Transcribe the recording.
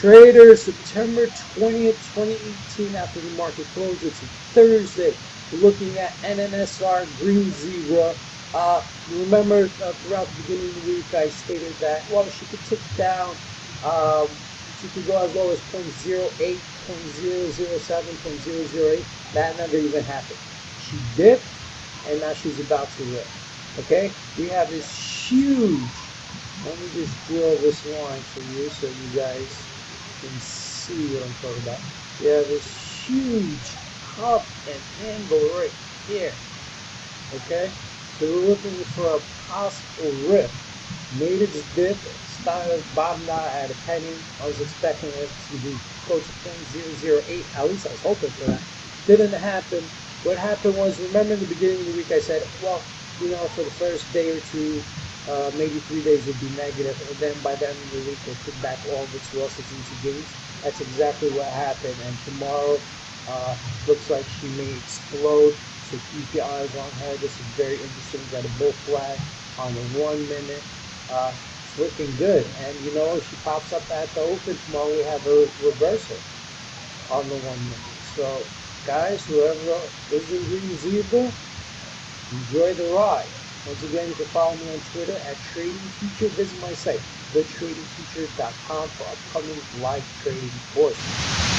Trader, September 20th, 2018, after the market closed. It's a Thursday. We're looking at NNSR Green Zebra. Remember, throughout the beginning of the week, I stated that, well, she could tick down. She could go as low as 0.08, 0.007, 0.008. That never even happened. She dipped, and now she's about to rip. Okay? We have this huge, let me just draw this line for you so you guys can see what I'm talking about. We have this huge cup and handle right here. Okay, so we're looking for a possible rip. Made its dip, started bottomed out at a penny. I was expecting it to be close to 0.008. At least I was hoping for that. Didn't happen. What happened was, remember in the beginning of the week I said, well, you know, for the first day or two, maybe 3 days would be negative, and then by the end of the week they put back all of its losses into gains. That's exactly what happened, and tomorrow looks like she may explode, so keep your eyes on her. This is very interesting. Got a bull flag on the 1 minute. It's looking good, and you know, if she pops up at the open tomorrow, we have a reversal on the 1 minute. So guys, whoever is in Green Zebra, enjoy the ride. Once again, you can follow me on Twitter at Trading Teacher. Visit my site, thetradingteacher.com, for upcoming live trading courses.